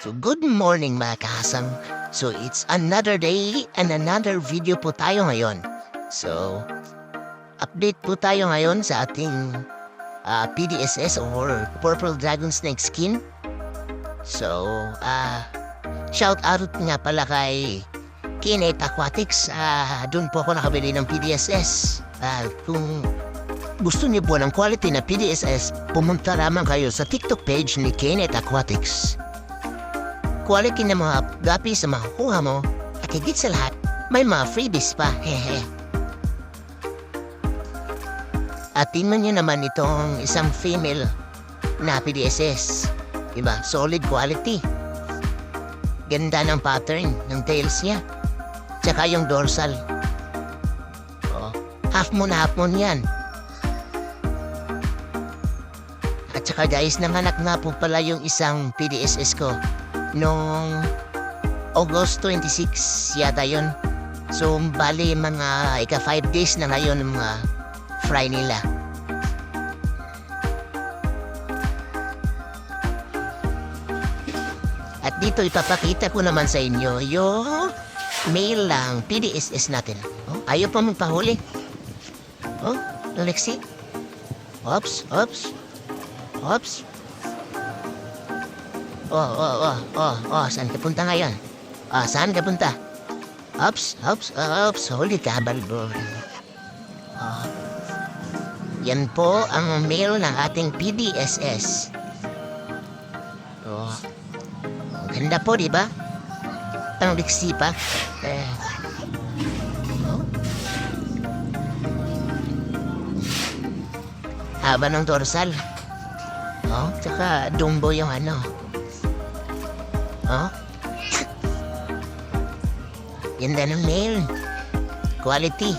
So good morning mga kahasang. So it's another day and another video po tayo ngayon. So update po tayo ngayon sa ating PDSS or Purple Dragon Snake Skin. So shout out nga pala kay Kinet Aquatics. Doon po ako nakabili ng PDSS. Kung gusto niyo po ng quality na PDSS, pumunta lamang kayo sa TikTok page ni Kinet Aquatics. Quality na mga guppies na makukuha mo at higit sa lahat, may mga freebies pa. Hehe. At tingnan nyo naman itong isang female na PDSS. Diba? Solid quality. Ganda ng pattern ng tails niya. Tsaka yung dorsal. Half moon yan. At saka guys, nanganak nga po pala yung isang PDSS ko noong August 26 yata yun. So bali mga 5 days na ngayon ng mga fry nila. At dito ipapakita ko naman sa inyo yung male lang PDSS natin. Ayaw pa magpahuli. Alexi. Oops. Saan ka punta ngayon? Saan ka punta? Oops, huli ka, balbon. Yan po ang male ng ating PDSS. Ganda po, di ba? Parang liksi pa. Haba ng dorsal. Tsaka dumbo yung ano. Ganda ng male. Quality.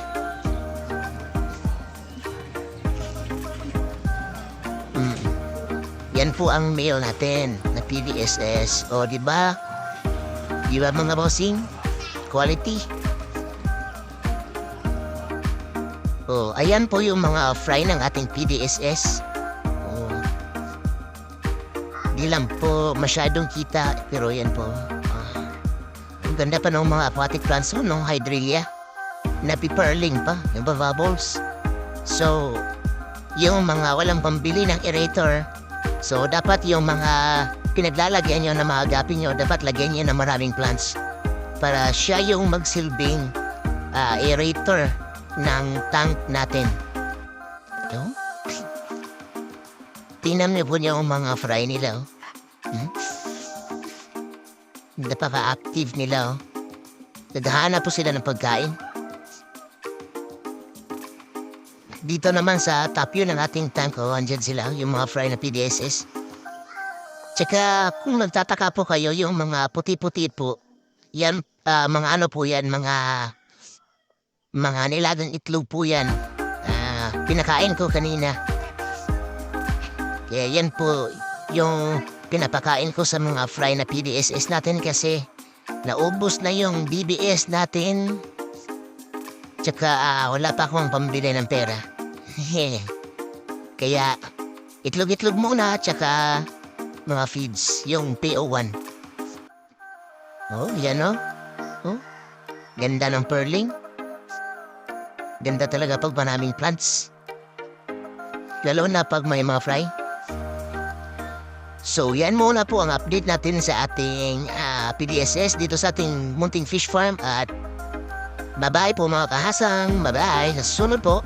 Yan po ang male natin na PDSS. Di ba? Di ba mga bossing? Quality. Ayan po yung mga fry ng ating PDSS. Di lang po masyadong kita, pero yan po. Ang ganda pa ng mga aquatic plants mo, ng hydrelia. Napiperling pa, yung bubbles. So, yung mga walang pambili ng aerator, so dapat yung mga pinaglalagyan nyo na mga agapi nyo, dapat lagyan nyo ng maraming plants. Para siya yung magsilbing aerator ng tank natin. Tingnan niyo po niya yung mga fry nila. Napaka-active nila. Naghahanap po sila ng pagkain. Dito naman sa top view ng ating tank, andyan sila, yung mga fry na PDSS. Tsaka kung nagtataka po kayo, yung mga puti-puti po, yan, mga ano po yan, mga nilagang itlog po yan. Pinakain ko kanina. Kaya yan po yung pinapakain ko sa mga fry na PDSS natin kasi naubos na yung BBS natin. Tsaka wala pa akong pambili ng pera. Kaya itlog-itlog muna tsaka mga feeds, yung PO1. Yan ganda ng pearling. Ganda talaga pag maraming plants. Lalo na pag may mga fry. So yan muna po ang update natin sa ating PDSS dito sa ating munting fish farm. At bye-bye po mga kahasang. Bye-bye. Sa susunod po.